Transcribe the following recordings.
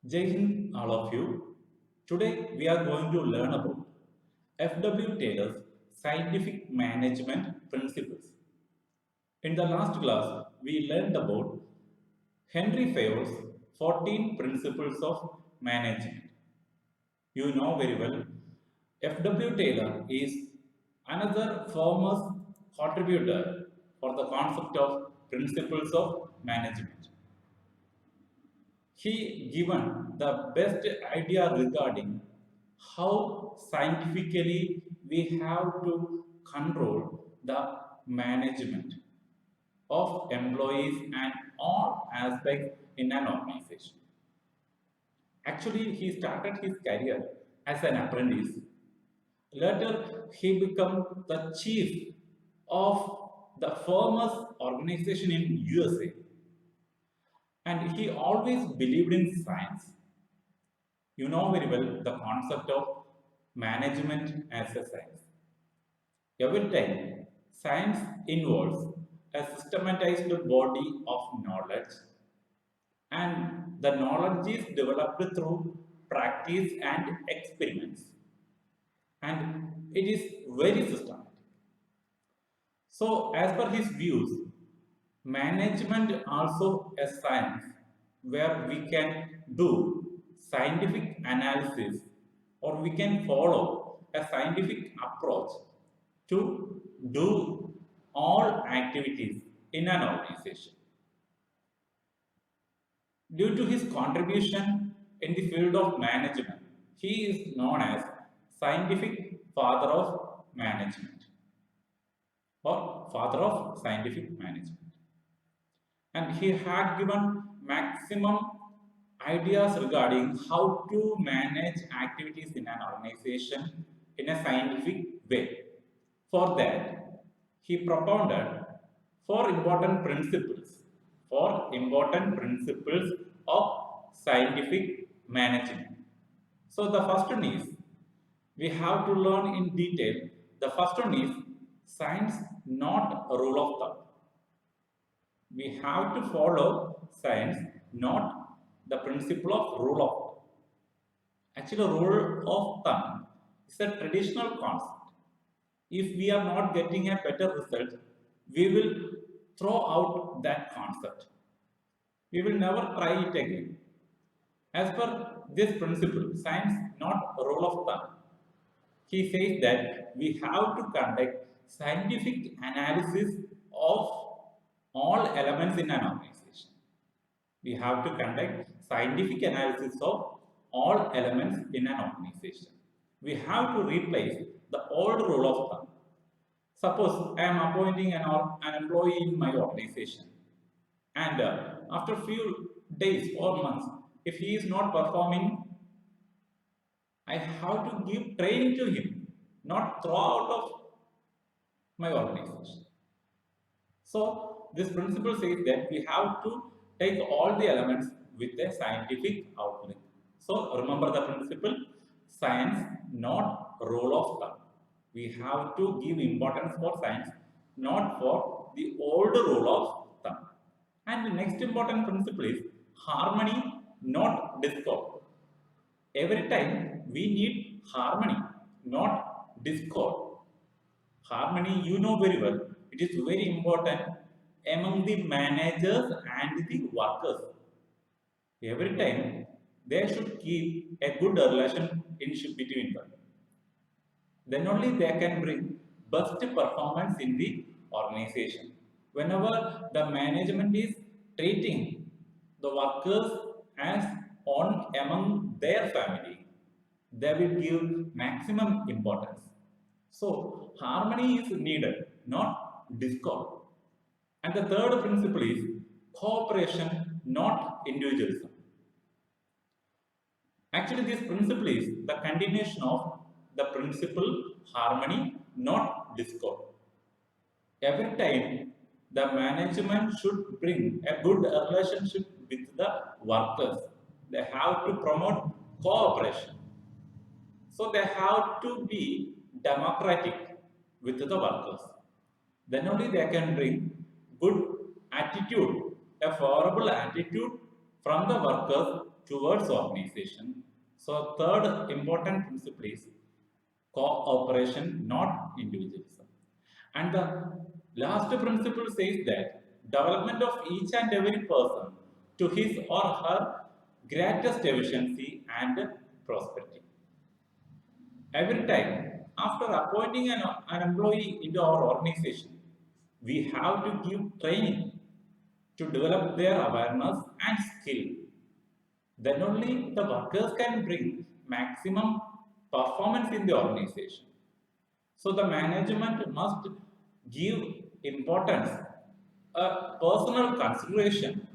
Jai Hind, all of you. Today we are going to learn about F.W. Taylor's scientific management principles. In the last class, we learned about Henry Fayol's 14 principles of management. You know very well, F.W. Taylor is another famous contributor for the concept of principles of management. He given the best idea regarding how scientifically we have to control the management of employees and all aspects in an organization. Actually, he started his career as an apprentice. Later, he became the chief of the famous organization in USA, and he always believed in science. You know very well the concept of management as a science. Every time, science involves a systematized body of knowledge, and the knowledge is developed through practice and experiments, and it is very systematic. So, as per his views, management also a science where we can do scientific analysis or we can follow a scientific approach to do all activities in an organization. Due to his contribution in the field of management, he is known as scientific father of management or father of scientific management. And he had given maximum ideas regarding how to manage activities in an organization in a scientific way. For that, he propounded four important principles of scientific management. So the first one is we have to learn in detail. The first one is science, not a rule of thumb. We have to follow science, not the principle of rule of thumb. Actually, rule of thumb is a traditional concept. If we are not getting a better result, we will throw out that concept. We will never try it again. As per this principle, science, not a rule of thumb, he says that we have to conduct scientific analysis of all elements in an organization. We have to conduct scientific analysis of all elements in an organization. We have to replace the old rule of thumb. Suppose I am appointing an employee in my organization, and after few days or months, if he is not performing, I have to give training to him, not throw out of my organization. So this principle says that we have to take all the elements with a scientific outlook. So remember the principle, science, not rule of thumb. We have to give importance for science, not for the old rule of thumb. And the next important principle is harmony, not discord. Every time we need harmony, not discord. Harmony, you know very well, it is very important among the managers and the workers. Every time they should keep a good relationship between them. Then only they can bring best performance in the organization. Whenever the management is treating the workers as on among their family, they will give maximum importance. So harmony is needed, not discord. And the third principle is cooperation, not individualism. Actually, this principle is the continuation of the principle harmony, not discord. Every time the management should bring a good relationship with the workers. They have to promote cooperation. So they have to be democratic with the workers. Then only they can bring good attitude, a favorable attitude from the workers towards organization. So third important principle is cooperation, not individualism. And the last principle says that development of each and every person to his or her greatest efficiency and prosperity. Every time after appointing an employee into our organization, we have to give training to develop their awareness and skill. Then only the workers can bring maximum performance in the organization. So the management must give importance, a personal consideration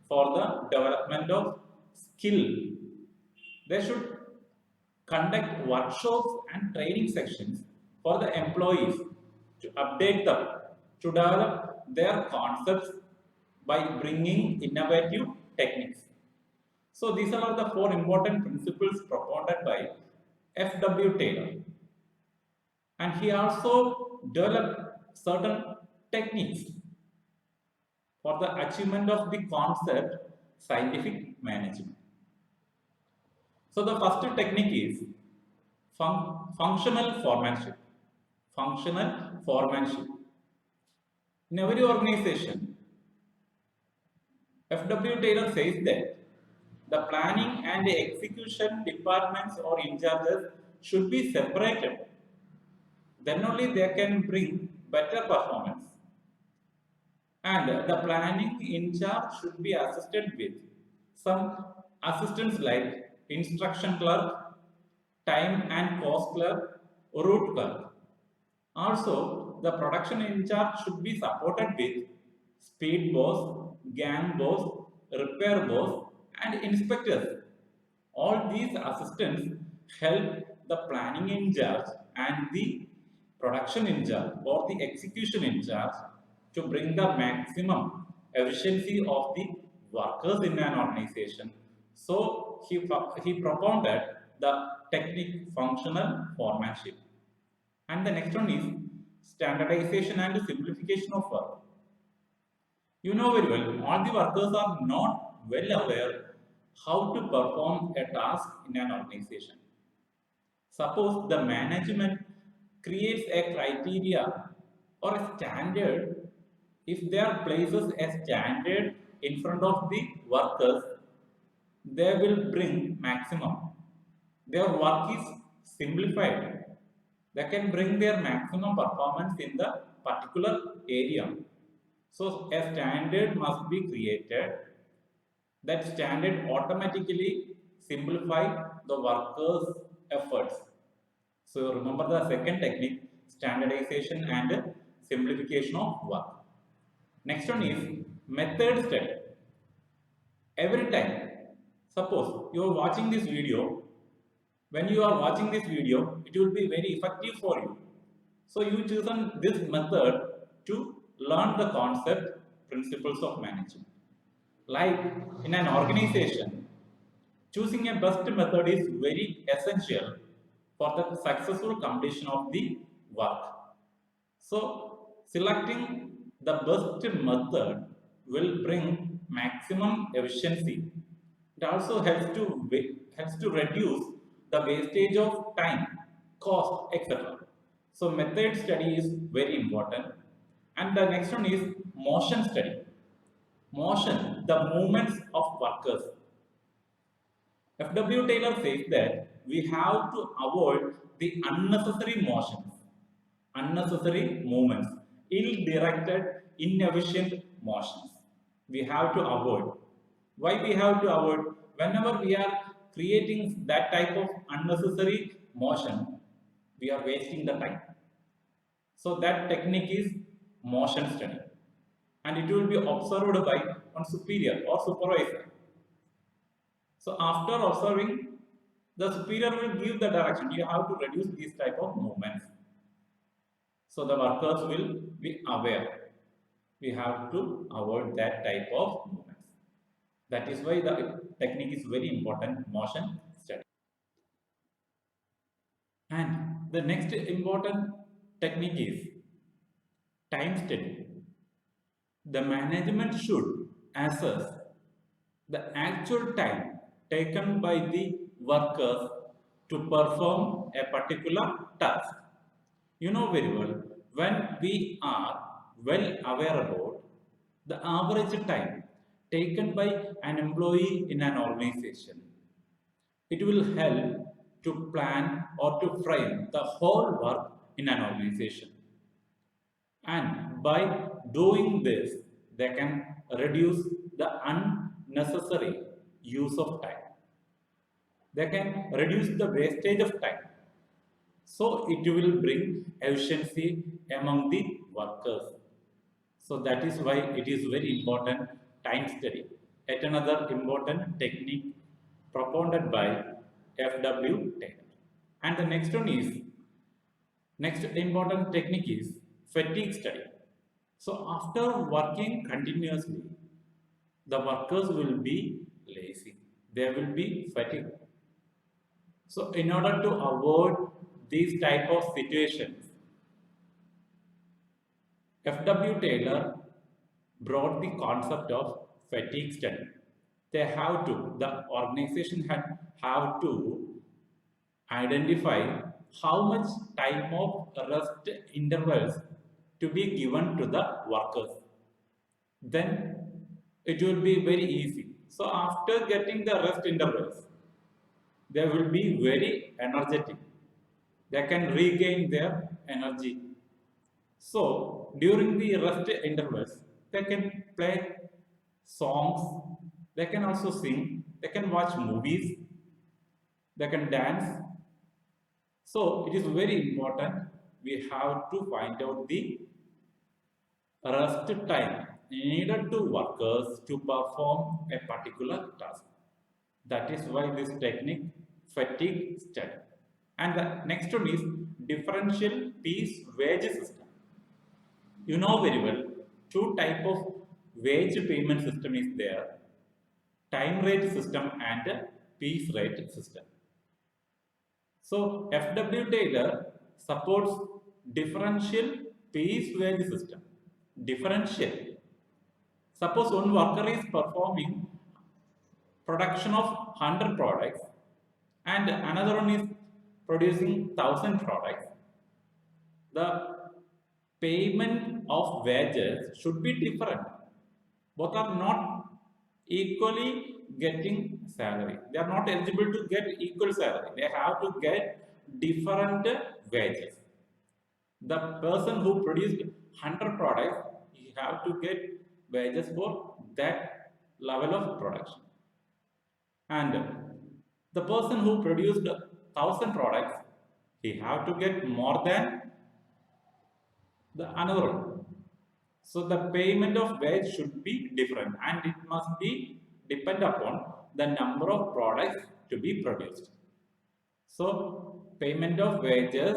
for the development of skill. They should conduct workshops and training sections for the employees to update them, to develop their concepts by bringing innovative techniques. So these are the four important principles propounded by F.W. Taylor. And he also developed certain techniques for the achievement of the concept scientific management. So the first technique is functional foremanship. Functional foremanship. In every organization, F.W. Taylor says that the planning and the execution departments or in charges should be separated. Then only they can bring better performance. And the planning in charge should be assisted with some assistants like instruction clerk, time and cost clerk, route clerk. Also, the production in charge should be supported with speed boss, gang boss, repair boss, and inspectors. All these assistants help the planning in charge and the production in charge or the execution in charge to bring the maximum efficiency of the workers in an organization. So he propounded the technique functional foremanship. And the next one is standardization and simplification of work. You know very well, all the workers are not well aware how to perform a task in an organization. Suppose the management creates a criteria or a standard. If there places a standard in front of the workers, they will bring maximum. Their work is simplified. They can bring their maximum performance in the particular area. So a standard must be created. That standard automatically simplify the workers' efforts. So remember the second technique, standardization and simplification of work. Next one is method study. Every time, suppose you are watching this video, when you are watching this video, it will be very effective for you. So you chosen this method to learn the concept, principles of management. Like in an organization, choosing a best method is very essential for the successful completion of the work. So selecting the best method will bring maximum efficiency. It also helps to reduce the wastage of time, cost, etc. So method study is very important. And the next one is motion study. Motion, the movements of workers. F.W. Taylor says that we have to avoid the unnecessary motions, unnecessary movements, ill-directed, inefficient motions. We have to avoid. Why we have to avoid? Whenever we are creating that type of unnecessary motion, we are wasting the time. So that technique is motion study. And it will be observed by one superior or supervisor. So after observing, the superior will give the direction. You have to reduce these type of movements. So the workers will be aware. We have to avoid that type of movements. That is why the technique is very important, motion study. And the next important technique is time study. The management should assess the actual time taken by the workers to perform a particular task. You know very well, when we are well aware about the average time taken by an employee in an organization, it will help to plan or to frame the whole work in an organization. And by doing this, they can reduce the unnecessary use of time. They can reduce the wastage of time. So it will bring efficiency among the workers. So that is why it is very important time study. Yet another important technique propounded by F.W. Taylor. And the next important technique is fatigue study. So after working continuously, the workers will be lazy. They will be fatigued. So in order to avoid these type of situations, F.W. Taylor brought the concept of fatigue study. The organization have to identify how much time of rest intervals to be given to the workers. Then it will be very easy. So after getting the rest intervals, they will be very energetic. They can regain their energy. So during the rest intervals, they can play songs, they can also sing, they can watch movies, they can dance. So it is very important. We have to find out the rest time needed to workers to perform a particular task. That is why this technique fatigue study. And the next one is differential piece wage system. You know very well, two type of wage payment system is there: time rate system and piece rate system. So F.W. Taylor supports differential piece wage system. Differential. Suppose one worker is performing production of 100 products and another one is producing 1000 products. The payment of wages should be different. Both are not equally getting salary. They are not eligible to get equal salary. They have to get different wages. The person who produced 100 products, he have to get wages for that level of production. And the person who produced 1000 products, he have to get more than the another one. So the payment of wage should be different and it must be depend upon the number of products to be produced. So payment of wages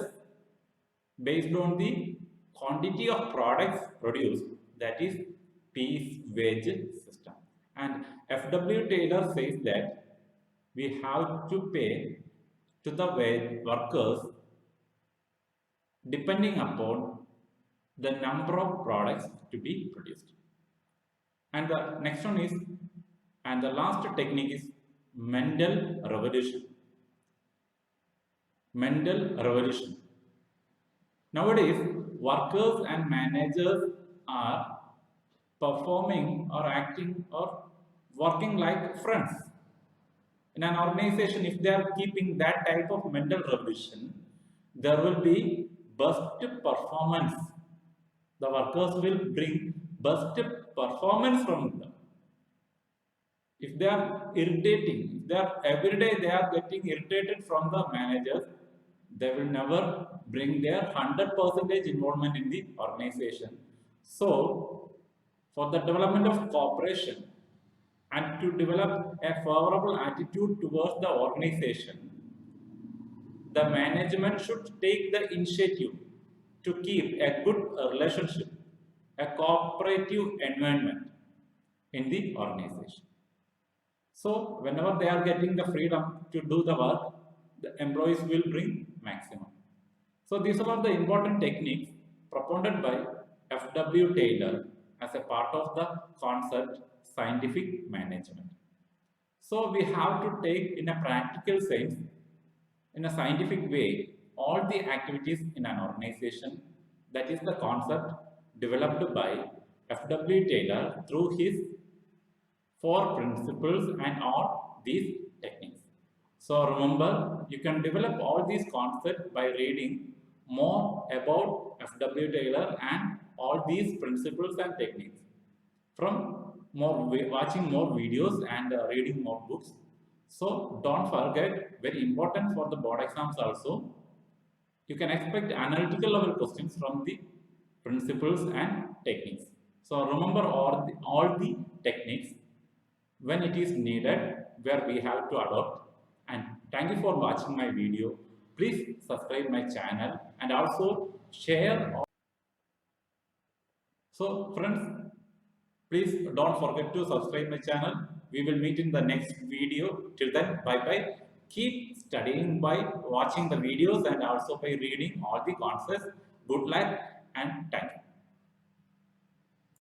based on the quantity of products produced, that is piece wage system. And F.W. Taylor says that we have to pay to the workers depending upon the number of products to be produced. And the next one is, and the last technique is Mendel revolution. Mendel revolution. Nowadays, workers and managers are performing or acting or working like friends. In an organization, if they are keeping that type of Mendel revolution, there will be best performance. The workers will bring best performance from them. If they are irritating, if they are every day they are getting irritated from the managers, they will never bring their 100% involvement in the organization. So, for the development of cooperation and to develop a favorable attitude towards the organization, the management should take the initiative to keep a good relationship, a cooperative environment in the organization. So, whenever they are getting the freedom to do the work, the employees will bring maximum. So, these are all the important techniques propounded by F.W. Taylor as a part of the concept scientific management. So we have to take in a practical sense, in a scientific way, all the activities in an organization. That is the concept developed by F.W. Taylor through his four principles and all these techniques. So remember, you can develop all these concepts by reading more about F.W. Taylor and all these principles and techniques from watching more videos and reading more books. So don't forget, very important for the board exams also, you can expect analytical level questions from the principles and techniques. So remember all the techniques when it is needed where we have to adopt. And thank you for watching my video. Please subscribe my channel and also share. So friends, please don't forget to subscribe my channel. We will meet in the next video. Till then, bye bye. Keep studying by watching the videos and also by reading all the concepts. Good luck and thank you.